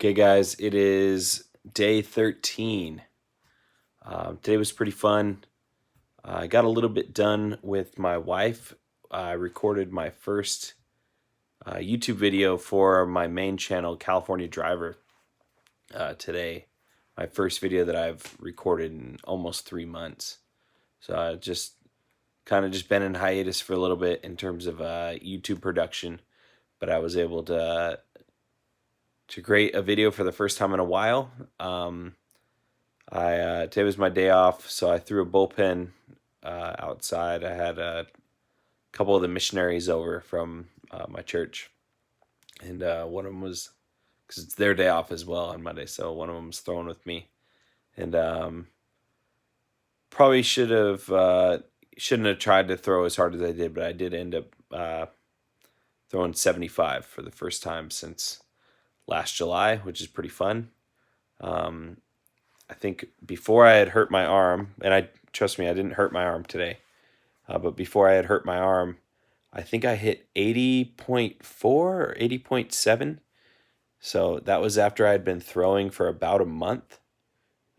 Okay, guys, it is day 13. Today was pretty fun. I got a little bit done with my wife. I recorded my first YouTube video for my main channel, California Driver, today. My first video that I've recorded in almost 3 months. So I just been in hiatus for a little bit in terms of YouTube production, but I was able to create a video for the first time in a while. Today was my day off, so I threw a bullpen outside. I had a couple of the missionaries over from my church, and one of them was, because it's their day off as well on Monday, so one of them was throwing with me, and probably shouldn't have tried to throw as hard as I did, but I did end up throwing 75 for the first time since last July, which is pretty fun. I think before I had hurt my arm, and trust me, I didn't hurt my arm today, but before I had hurt my arm, I think I hit 80.4 or 80.7. So that was after I had been throwing for about a month,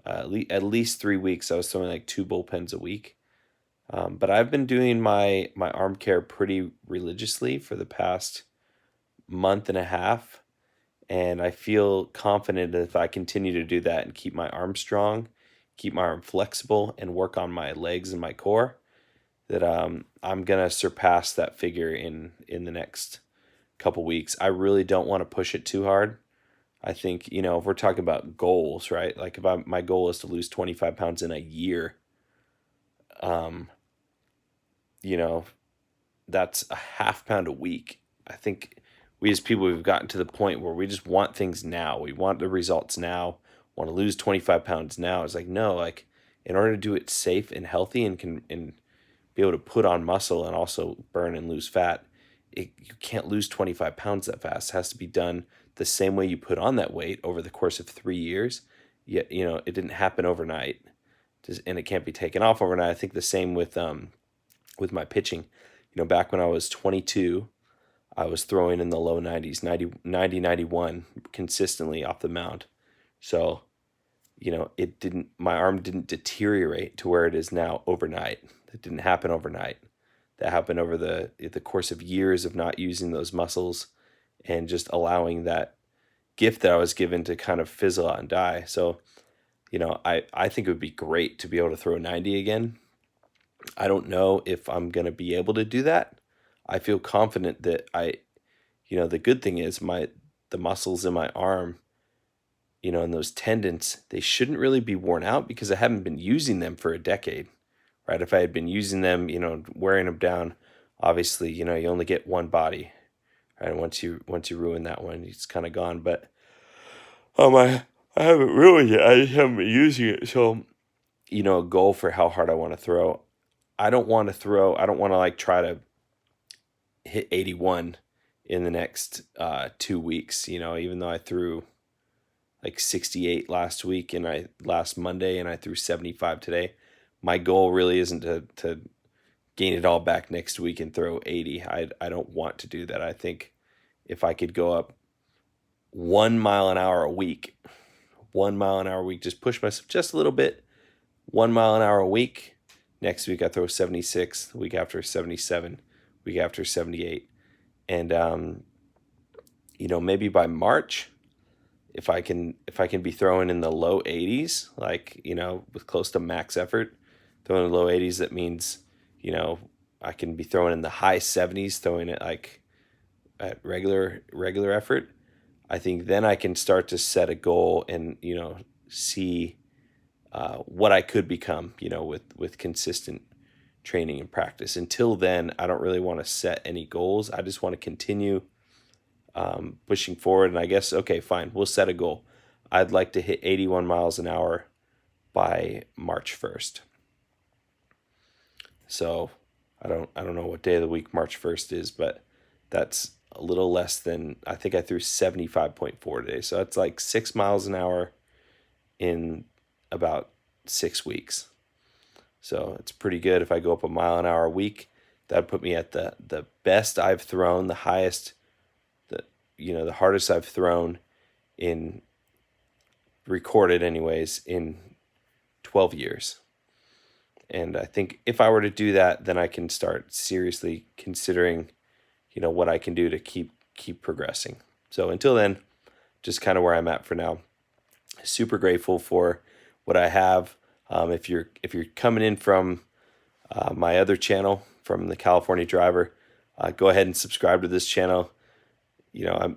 at least 3 weeks. I was throwing like 2 bullpens a week. But I've been doing my arm care pretty religiously for the past month and a half. And I feel confident that if I continue to do that and keep my arm strong, keep my arm flexible, and work on my legs and my core, that I'm gonna surpass that figure in the next couple weeks. I really don't want to push it too hard. I think, if we're talking about goals, right? Like if my goal is to lose 25 pounds in a year, um, you know, that's a half pound a week. I think we as people, we've gotten to the point where we just want things now. We want the results now. Want to lose 25 pounds now. It's like, no, like in order to do it safe and healthy and be able to put on muscle and also burn and lose fat, you can't lose 25 pounds that fast. It has to be done the same way you put on that weight over the course of 3 years. Yet, it didn't happen overnight, and it can't be taken off overnight. I think the same with my pitching. Back when I was 22, I was throwing in the low 90s, 91 consistently off the mound. So, my arm didn't deteriorate to where it is now overnight. It didn't happen overnight. That happened over the course of years of not using those muscles and just allowing that gift that I was given to kind of fizzle out and die. So, I think it would be great to be able to throw 90 again. I don't know if I'm going to be able to do that. I feel confident that the good thing is the muscles in my arm, and those tendons, they shouldn't really be worn out because I haven't been using them for a decade, right? If I had been using them, wearing them down, obviously, you only get one body, right? Once you ruin that one, it's kind of gone. But I haven't ruined it. I just haven't been using it. So, a goal for how hard I want to throw. I don't want to like try to hit 81 in the next 2 weeks, even though I threw like 68 last Monday and I threw 75 today. My goal really isn't to gain it all back next week and throw 80. I don't want to do that. I think if I could go up 1 mile an hour a week, just push myself just a little bit, 1 mile an hour a week. Next week I throw 76, the week after 77, week after 78. And maybe by March, if I can be throwing in the low 80s, like, with close to max effort, throwing in the low 80s, that means, I can be throwing in the high 70s, throwing it like at regular effort. I think then I can start to set a goal and, see what I could become, with consistent training and practice. Until then, I don't really want to set any goals. I just want to continue pushing forward. And I guess, okay, fine, we'll set a goal. I'd like to hit 81 miles an hour by March 1st. So I don't know what day of the week March 1st is, but that's a little less than, I think I threw 75.4 today. So that's like 6 miles an hour in about 6 weeks. So it's pretty good. If I go up a mile an hour a week, that'd put me at the best I've thrown, the highest, the hardest I've thrown in recorded anyways in 12 years. And I think if I were to do that, then I can start seriously considering, what I can do to keep progressing. So until then, just kind of where I'm at for now. Super grateful for what I have. If you're coming in from my other channel, from the California Driver, go ahead and subscribe to this channel.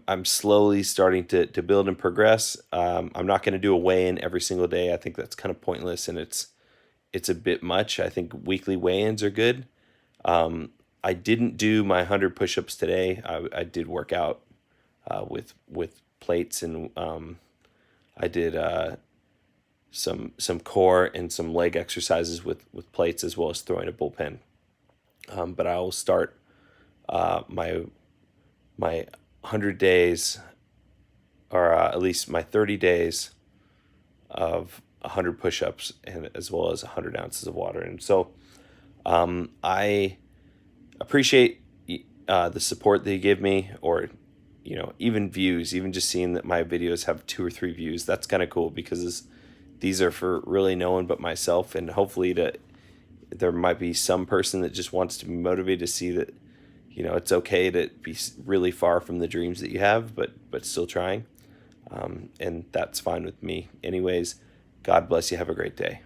I'm slowly starting to build and progress. I'm not going to do a weigh-in every single day. I think that's kind of pointless, and it's a bit much. I think weekly weigh-ins are good. I didn't do my 100 push-ups today. I did work out with plates, and I did some core and some leg exercises with plates, as well as throwing a bullpen. But I will start my 100 days, or at least my 30 days of 100 push-ups, and as well as 100 ounces of water. And so I appreciate the support that you give me, or even views, even just seeing that my videos have 2 or 3 views. That's kind of cool, because these are for really no one but myself, and hopefully there might be some person that just wants to be motivated to see that it's okay to be really far from the dreams that you have, but still trying. And that's fine with me. Anyways, God bless you. Have a great day.